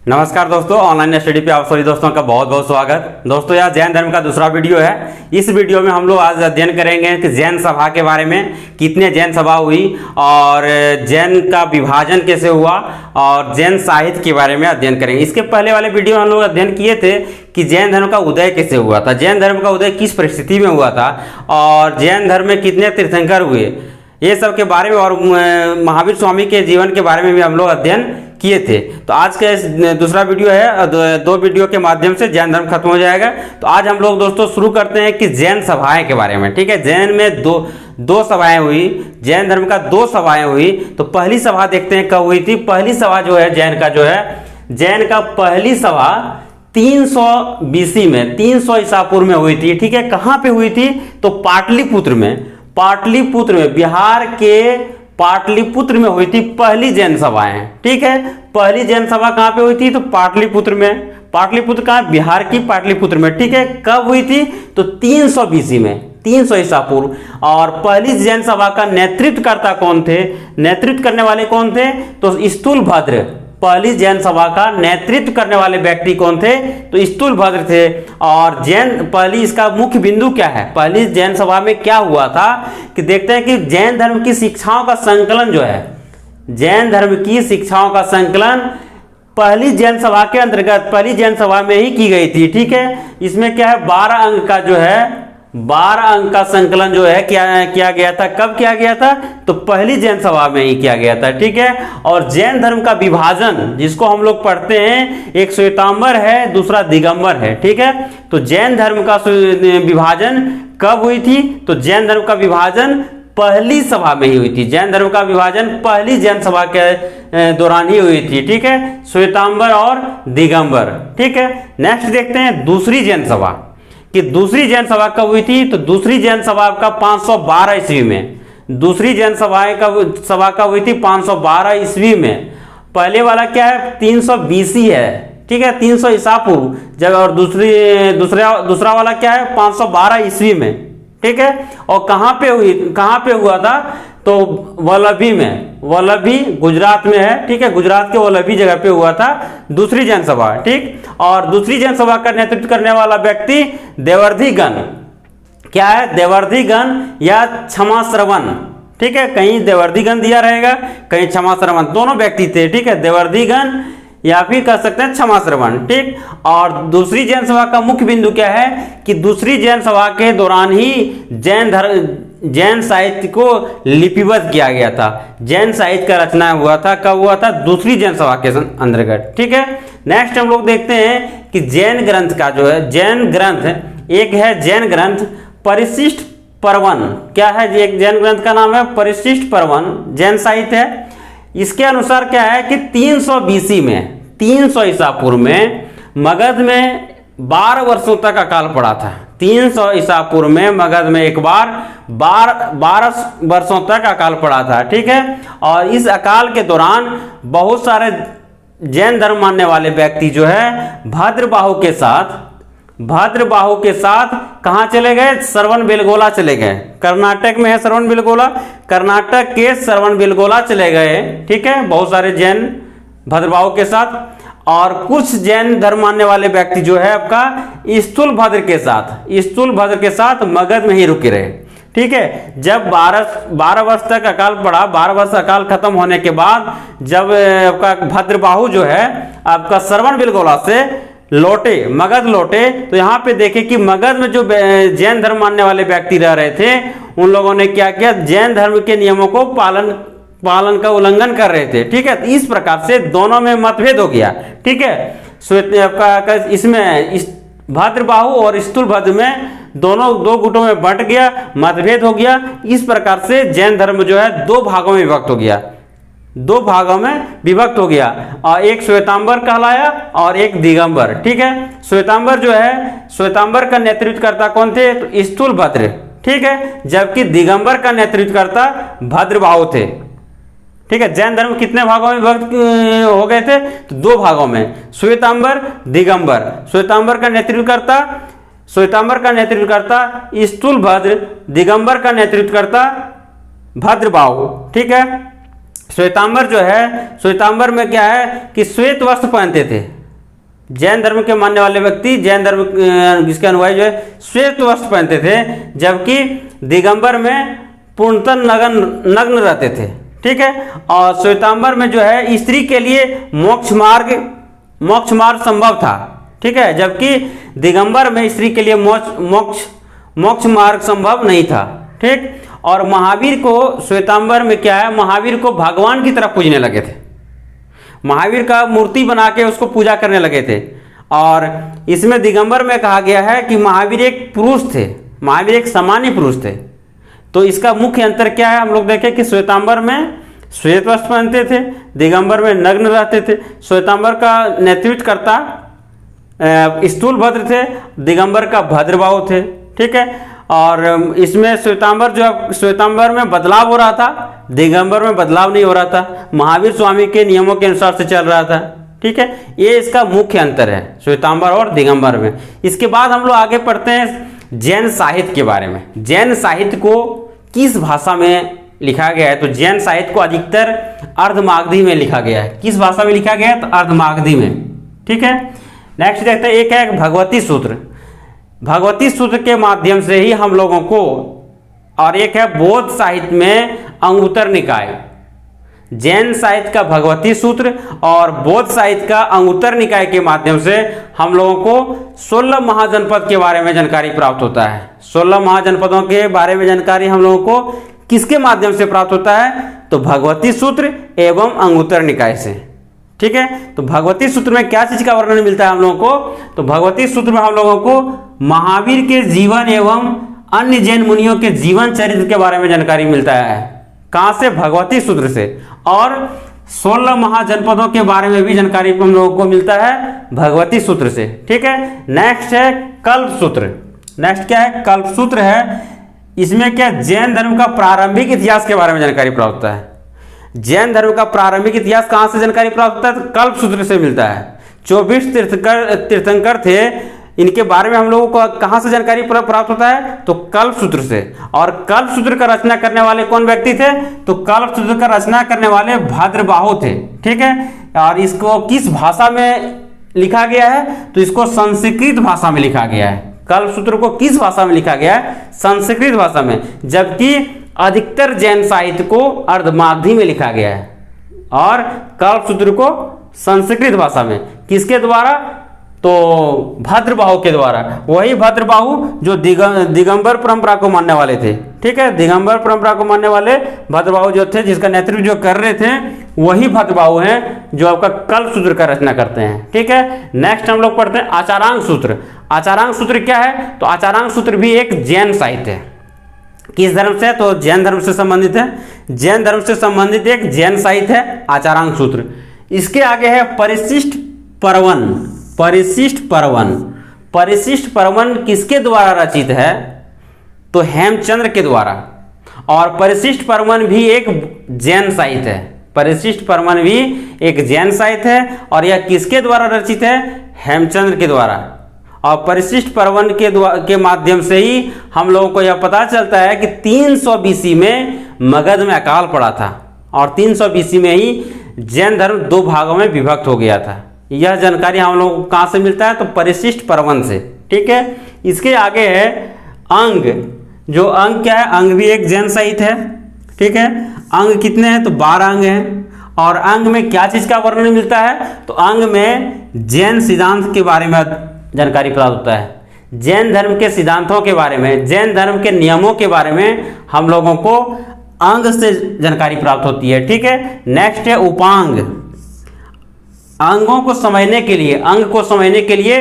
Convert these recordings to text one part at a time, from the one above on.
नमस्कार दोस्तों, online study पे आप सभी दोस्तों का बहुत बहुत स्वागत। दोस्तों, यह जैन धर्म का दूसरा वीडियो है। इस वीडियो में हम लोग आज अध्ययन करेंगे कि जैन सभा के बारे में, कितने जैन सभा हुई और जैन का विभाजन कैसे हुआ और जैन साहित्य के बारे में अध्ययन करेंगे। इसके पहले वाले वीडियो में हम लोग अध्ययन किए थे कि जैन धर्म का उदय कैसे हुआ था, जैन धर्म का उदय किस परिस्थिति में हुआ था और जैन धर्म में कितने तीर्थंकर हुए, ये सब के बारे में और महावीर स्वामी के जीवन के बारे में भी हम लोग अध्ययन किए थे। तो आज का दूसरा वीडियो है, दो वीडियो के माध्यम से जैन धर्म खत्म हो जाएगा। तो आज हम लोग दोस्तों शुरू करते हैं कि जैन सभाएं के बारे में। ठीक है, जैन में दो सभाएं हुई, जैन धर्म का 2 सभाएं हुई। तो पहली सभा देखते हैं कब हुई थी। पहली सभा जो है जैन का, जो है जैन का पहली सभा 300 BC में, 300 ईसा पूर्व में हुई थी। ठीक है, कहाँ पे हुई थी? तो पाटलिपुत्र में, बिहार के पाटलिपुत्र में हुई थी पहली जैन सभाएं। ठीक है, पहली जैन सभा कहाँ पे हुई थी? तो पाटलिपुत्र में। पाटलिपुत्र कहाँ? बिहार की पाटलिपुत्र में। ठीक है, कब हुई थी? तो 300 BC में, 300 ईसा पूर्व। और पहली जैन सभा का नेतृत्वकर्ता कौन थे? नेतृत्व करने वाले कौन थे? तो स्थूलभद्र। पहली जैन सभा का नेतृत्व करने वाले व्यक्ति कौन थे? तो स्थूलभद्र थे। और जैन पहली, इसका मुख्य बिंदु क्या है? पहली जैन सभा में क्या हुआ था कि देखते हैं कि जैन धर्म की शिक्षाओं का संकलन जो है, जैन धर्म की शिक्षाओं का संकलन पहली जैन सभा के अंतर्गत, पहली जैन सभा में ही की गई थी। ठीक है, इसमें क्या है, 12 अंक का जो है, 12 अंक का संकलन जो है किया गया था। कब किया गया था? तो पहली जैन सभा में ही किया गया था। ठीक है, और जैन धर्म का विभाजन जिसको हम लोग पढ़ते हैं, एक श्वेतांबर है, दूसरा दिगंबर है। ठीक है, तो जैन धर्म का विभाजन कब हुई थी? तो जैन धर्म का विभाजन पहली सभा में ही हुई थी। जैन धर्म का विभाजन पहली जैन सभा के दौरान ही हुई थी। ठीक है, श्वेतांबर और दिगंबर। ठीक है, नेक्स्ट देखते हैं दूसरी जैन सभा कि दूसरी जैन सभा कब हुई थी। तो दूसरी जैन सभा का 512 ईस्वी में, दूसरी जैन सभा कब हुई थी? 512 ईस्वी में। पहले वाला क्या है? 300 BC है। ठीक है, 300 ईसा पूर्व जब, और दूसरा वाला क्या है? 512 ईस्वी में। ठीक है, और कहाँ पे हुआ था? तो वल्लभी में, वल्लभी गुजरात में है। ठीक है, गुजरात के वल्लभी जगह पे हुआ था दूसरी जैन सभा। ठीक, और दूसरी जैन सभा का नेतृत्व करने वाला व्यक्ति देवर्धिगण। क्या है? देवर्धिगण या क्षमा श्रवण। ठीक है, कहीं देवर्धिगण दिया रहेगा, कहीं क्षमा श्रवण, दोनों व्यक्ति थे। ठीक है, देवर्धिगण या फिर कह सकते हैं क्षमा श्रवण। ठीक, और दूसरी जैन सभा का मुख्य बिंदु क्या है कि दूसरी जैन सभा के दौरान ही जैन साहित्य को लिपिबद्ध किया गया था। जैन साहित्य का रचना हुआ था। कब हुआ था? दूसरी जैन सभा के अंतर्गत। ठीक है, नेक्स्ट हम लोग देखते हैं कि जैन ग्रंथ का जो है, जैन ग्रंथ एक है, जैन ग्रंथ परिशिष्ट पर्वन। क्या है? एक जैन ग्रंथ का नाम है परिशिष्ट पर्वन, जैन साहित्य है। इसके अनुसार क्या है कि 300 BC में, 300 ईसा पूर्व में मगध में 12 वर्षों तक अकाल पड़ा था। 300 ईसा पूर्व में मगध में एक बार 12 वर्षों तक अकाल पड़ा था। ठीक है, और इस अकाल के दौरान बहुत सारे जैन धर्म मानने वाले व्यक्ति जो है भद्रबाहु के साथ कहाँ चले गए? श्रवणबेलगोला चले गए। कर्नाटक में है श्रवणबेलगोला, कर्नाटक के श्रवणबेलगोला चले गए। ठीक है, बहुत सारे जैन भद्रबाहु के साथ। और कुछ जैन धर्म मानने वाले व्यक्ति जो है आपका स्थूलभद्र के साथ मगध में ही रुके रहे। ठीक है, जब 12 वर्ष तक अकाल पड़ा, 12 वर्ष अकाल खत्म होने के बाद जब आपका भद्रबाहु जो है आपका श्रवणबेलगोला से मगध लौटे, तो यहाँ पे देखे कि मगध में जो जैन धर्म मानने वाले व्यक्ति रह रहे थे, उन लोगों ने क्या किया? जैन धर्म के नियमों को पालन का उल्लंघन कर रहे थे। ठीक है, तो इस प्रकार से दोनों में मतभेद हो गया। ठीक है, इसमें भद्रबाहु और स्थूलभद्र में दोनों 2 गुटों में बंट गया, मतभेद हो गया। इस प्रकार से जैन धर्म जो है 2 भागों में विभक्त हो गया, 2 भागों में विभक्त हो गया। और एक श्वेतांबर कहलाया और एक दिगंबर। ठीक है, श्वेतांबर जो है, श्वेतांबर का नेतृत्वकर्ता कौन थे? तो स्थूलभद्र। ठीक है, जबकि दिगंबर का नेतृत्वकर्ता भद्रबाहु थे। ठीक है, जैन धर्म कितने भागों में विभक्त हो गए थे? तो 2 भागों में, श्वेतांबर, दिगंबर। श्वेतांबर का नेतृत्वकर्ता स्थूलभद्र, दिगंबर का नेतृत्वकर्ता भद्रबाहु। ठीक है, श्वेतांबर जो है, श्वेतांबर में क्या है कि श्वेत वस्त्र पहनते थे। जैन धर्म के मानने वाले व्यक्ति, जैन धर्म जिसके अनुयायी जो है श्वेत वस्त्र पहनते थे, जबकि दिगंबर में पूर्णतः नग्न रहते थे। ठीक है, और श्वेतांबर में जो है स्त्री के लिए मोक्ष मार्ग संभव था। ठीक है, जबकि दिगंबर में स्त्री के लिए मोक्ष मार्ग संभव नहीं था। ठीक, और महावीर को श्वेतांबर में क्या है, महावीर को भगवान की तरह पूजने लगे थे, महावीर का मूर्ति बना के उसको पूजा करने लगे थे। और इसमें दिगंबर में कहा गया है कि महावीर एक पुरुष थे, महावीर एक सामान्य पुरुष थे। तो इसका मुख्य अंतर क्या है, हम लोग देखें कि श्वेतांबर में श्वेत वस्त्र पहनते थे, दिगंबर में नग्न रहते थे। श्वेतांबर का नेतृत्व करता स्थूलभद्र थे, दिगंबर का भद्रबाहु थे। ठीक है, और इसमें श्वेतांबर में बदलाव हो रहा था, दिगंबर में बदलाव नहीं हो रहा था, महावीर स्वामी के नियमों के अनुसार से चल रहा था। ठीक है, ये इसका मुख्य अंतर है श्वेतांबर और दिगंबर में। इसके बाद हम लोग आगे पढ़ते हैं जैन साहित्य के बारे में। जैन साहित्य को किस भाषा में लिखा गया है, तो जैन साहित्य को अधिकतर अर्धमागधी में लिखा गया है। किस भाषा में लिखा गया है, तो अर्धमागधी में। ठीक है, नेक्स्ट देखते हैं, एक है भगवती सूत्र। भगवती सूत्र के माध्यम से ही हम लोगों को, और एक है बौद्ध साहित्य में अंगुत्तर निकाय। जैन साहित्य का भगवती सूत्र और बौद्ध साहित्य का अंगुत्तर निकाय के माध्यम से हम लोगों को 16 महाजनपद के बारे में जानकारी प्राप्त होता है। 16 महाजनपदों के बारे में जानकारी हम लोगों को किसके माध्यम से प्राप्त होता है, तो भगवती सूत्र एवं अंगुत्तर निकाय से। ठीक है, तो भगवती सूत्र में क्या चीज का वर्णन मिलता है हम लोगों को, तो भगवती सूत्र में हम लोगों को महावीर के जीवन एवं अन्य जैन मुनियों के जीवन चरित्र के बारे में जानकारी मिलता है। कहां से, भगवती सूत्र से। और 16 महाजनपदों के बारे में भी जानकारी हम लोगों को मिलता है भगवती सूत्र से। ठीक है, नेक्स्ट है कल्प सूत्र। नेक्स्ट क्या है, कल्प सूत्र है। इसमें क्या, जैन धर्म का प्रारंभिक इतिहास के बारे में जानकारी प्राप्त होता है। जैन धर्म का प्रारंभिक इतिहास कहां से जानकारी प्राप्त होता है, तो कल्प सूत्र से मिलता है। 24 तीर्थंकर थे, इनके बारे में हम लोगों को कहां से जानकारी प्राप्त होता है, तो कल्प सूत्र से। और कल्प सूत्र का रचना करने वाले कौन व्यक्ति थे, तो कल्प सूत्र का रचना करने वाले भद्रबाहु थे। ठीक है, और इसको किस भाषा में लिखा गया है, तो इसको संस्कृत भाषा में लिखा गया है। कल्प सूत्र को किस भाषा में लिखा गया है, संस्कृत भाषा में, जबकि अधिकतर जैन साहित्य को अर्धमागधी में लिखा गया है और कल्प सूत्र को संस्कृत भाषा में। किसके द्वारा, तो भद्रबाहु के द्वारा। वही भद्रबाहु जो दिगंबर परंपरा को मानने वाले थे। ठीक है, दिगंबर परंपरा को मानने वाले भद्रबाहु जो थे, जिसका नेतृत्व जो कर रहे थे, वही भद्रबाहु हैं जो आपका कल्प सूत्र का रचना करते हैं। ठीक है, नेक्स्ट हम लोग पढ़ते हैं आचारांग सूत्र। आचारांग सूत्र क्या है, तो आचारांग सूत्र भी एक जैन साहित्य है। किस धर्म से, तो जैन धर्म से संबंधित है। जैन धर्म से संबंधित एक जैन साहित्य है आचारांग सूत्र। इसके आगे है परिशिष्ट पर्वन। परिशिष्ट पर्वन, परिशिष्ट पर्वन किसके द्वारा रचित है, तो हेमचंद्र के द्वारा। और परिशिष्ट पर्वन भी एक जैन साहित्य है। परिशिष्ट पर्वन भी एक जैन साहित्य है और यह किसके द्वारा रचित है, हेमचंद्र के द्वारा। और परिशिष्ट पर्वन के माध्यम से ही हम लोगों को यह पता चलता है कि 300 BC में मगध में अकाल पड़ा था और 300 BC में ही जैन धर्म 2 भागों में विभक्त हो गया था। यह जानकारी हम लोगों को कहाँ से मिलता है, तो परिशिष्ट पर्वन से। ठीक है, इसके आगे है अंग। जो अंग क्या है, अंग भी एक जैन साहित्य है। ठीक है, अंग कितने हैं, तो 12 अंग हैं। और अंग में क्या चीज का वर्णन मिलता है, तो अंग में जैन सिद्धांत के बारे में जानकारी प्राप्त होता है। जैन धर्म के सिद्धांतों के बारे में, जैन धर्म के नियमों के बारे में हम लोगों को अंग से जानकारी प्राप्त होती है। ठीक है, नेक्स्ट है उपांग। अंगों को समझने के लिए, अंग को समझने के लिए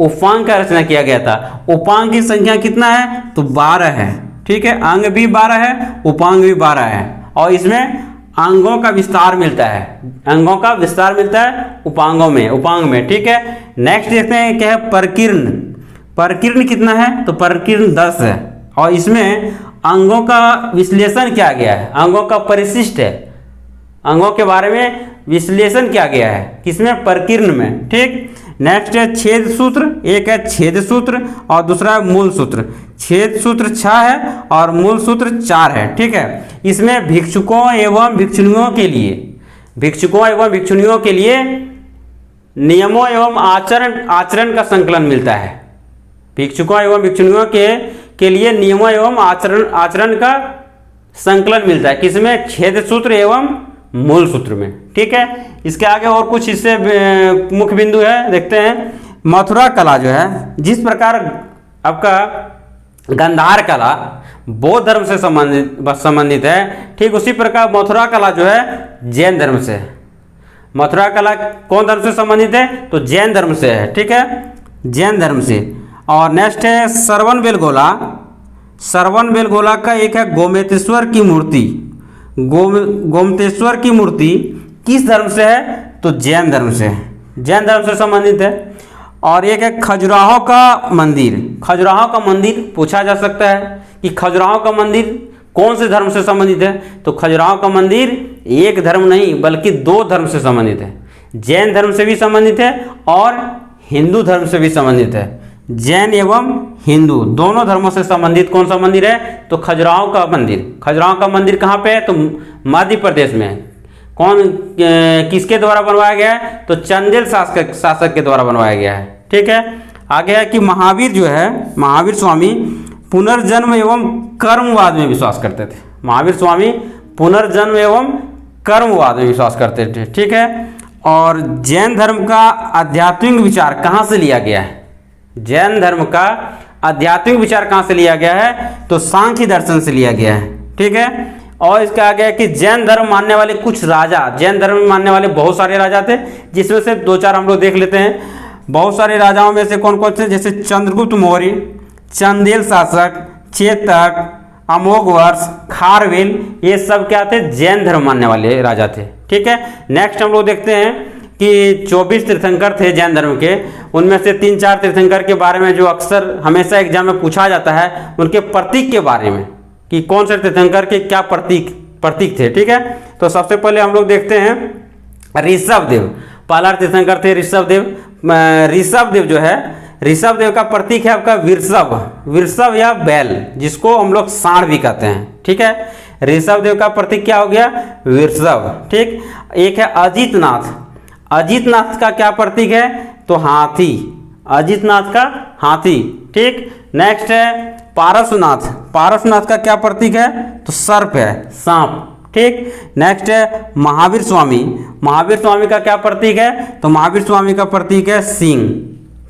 उपांग का रचना किया गया था। उपांग की संख्या कितना है, तो 12 है। ठीक है, अंग भी 12 है, उपांग भी 12 है। और इसमें अंगों का विस्तार मिलता है, अंगों का विस्तार मिलता है उपांगों में, उपांग में। ठीक है, नेक्स्ट देखते हैं क्या है, परकीर्ण। परकीर्ण कितना है, तो परकीर्ण 10 है। और इसमें अंगों का विश्लेषण किया गया है, अंगों का परिशिष्ट है, अंगों के बारे में विश्लेषण किया गया है, किसमें, परकीर्ण में। ठीक, नेक्स्ट है छेद सूत्र। एक है छेद सूत्र और दूसरा है मूल सूत्र। छेद सूत्र 6 है और मूल सूत्र 4 है। ठीक है, इसमें भिक्षुकों एवं भिक्षुणियों के लिए, भिक्षुकों एवं भिक्षुणियों के लिए नियमों एवं आचरण का संकलन मिलता है। भिक्षुकों एवं भिक्षुणियों के लिए नियमों एवं आचरण का संकलन मिलता है, किसमें? खेद सूत्र एवं मूल सूत्र में। ठीक है, इसके आगे और कुछ इससे मुख्य बिंदु है, देखते हैं। मथुरा कला जो है, जिस प्रकार आपका गांधार कला बौद्ध धर्म से संबंधित है, ठीक उसी प्रकार मथुरा कला जो है जैन धर्म से है। मथुरा कला कौन धर्म से संबंधित है? तो जैन धर्म से है। ठीक है, जैन धर्म से। और नेक्स्ट है श्रवण बेलगोला। श्रवण बेलगोला का एक है गोमतेश्वर की मूर्ति। गोमतेश्वर की मूर्ति किस धर्म से है? तो जैन धर्म से है, जैन धर्म से संबंधित है। और एक है खजुराहो का मंदिर। खजुराहो का मंदिर पूछा जा सकता है कि खजुराहो का मंदिर कौन से धर्म से संबंधित है? तो खजुराहो का मंदिर एक धर्म नहीं बल्कि दो धर्म से संबंधित है। जैन धर्म से भी संबंधित है और हिंदू धर्म से भी संबंधित है। जैन एवं हिंदू दोनों धर्मों से संबंधित कौन सा मंदिर है? तो खजुराहो का मंदिर। खजुराहो का मंदिर कहाँ पे है? तो मध्य प्रदेश में है। कौन किसके द्वारा बनवाया गया है? तो चंदेल शासक के द्वारा बनवाया गया है। ठीक है, आगे है कि महावीर जो है, महावीर स्वामी पुनर्जन्म एवं कर्मवाद में विश्वास करते थे। महावीर स्वामी पुनर्जन्म एवं कर्मवाद में विश्वास करते थे। ठीक है, और जैन धर्म का आध्यात्मिक विचार कहाँ से लिया गया है? जैन धर्म का आध्यात्मिक विचार कहाँ से लिया गया है? तो सांख्य दर्शन से लिया गया है। ठीक है, और इसका आगे है कि जैन धर्म मानने वाले कुछ राजा, जैन धर्म में मानने वाले बहुत सारे राजा थे, जिसमें से दो चार हम लोग देख लेते हैं। बहुत सारे राजाओं में से कौन कौन थे? जैसे चंद्रगुप्त मौर्य, चंदेल शासक, चेतक, अमोघवर्ष, खारवेल, ये सब क्या थे? जैन धर्म मानने वाले राजा थे। ठीक है, नेक्स्ट हम लोग देखते हैं कि 24 तीर्थंकर थे जैन धर्म के। उनमें से 3-4 तीर्थंकर के बारे में जो अक्सर हमेशा एग्जाम में पूछा जाता है, उनके प्रतीक के बारे में कि कौन से तीर्थंकर के क्या प्रतीक थे। ठीक है, तो सबसे पहले हम लोग देखते हैं ऋषभदेव। पहला तीर्थंकर थे ऋषभदेव। ऋषभदेव जो है, ऋषभदेव का प्रतीक है आपका वृषभ या बैल, जिसको हम लोग सांड भी कहते हैं। ठीक है, ऋषभदेव का प्रतीक क्या हो गया? वृषभ। ठीक, एक है अजितनाथ। अजितनाथ का क्या प्रतीक है? तो हाथी। अजितनाथ का हाथी। ठीक, नेक्स्ट है पारसनाथ। पारसनाथ का क्या प्रतीक है? तो सर्प है, सांप। ठीक, नेक्स्ट है महावीर स्वामी। महावीर स्वामी का क्या प्रतीक है? तो महावीर स्वामी का प्रतीक है सिंह।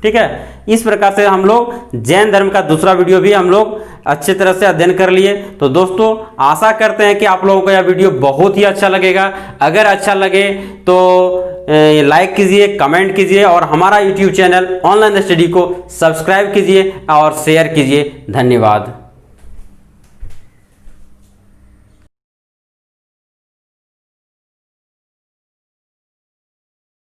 ठीक है, इस प्रकार से हम लोग जैन धर्म का दूसरा वीडियो भी हम लोग अच्छी तरह से अध्ययन कर लिए। तो दोस्तों आशा करते हैं कि आप लोगों को यह वीडियो बहुत ही अच्छा लगेगा। अगर अच्छा लगे तो लाइक कीजिए, कमेंट कीजिए और हमारा यूट्यूब चैनल ऑनलाइन स्टडी को सब्सक्राइब कीजिए और शेयर कीजिए। धन्यवाद।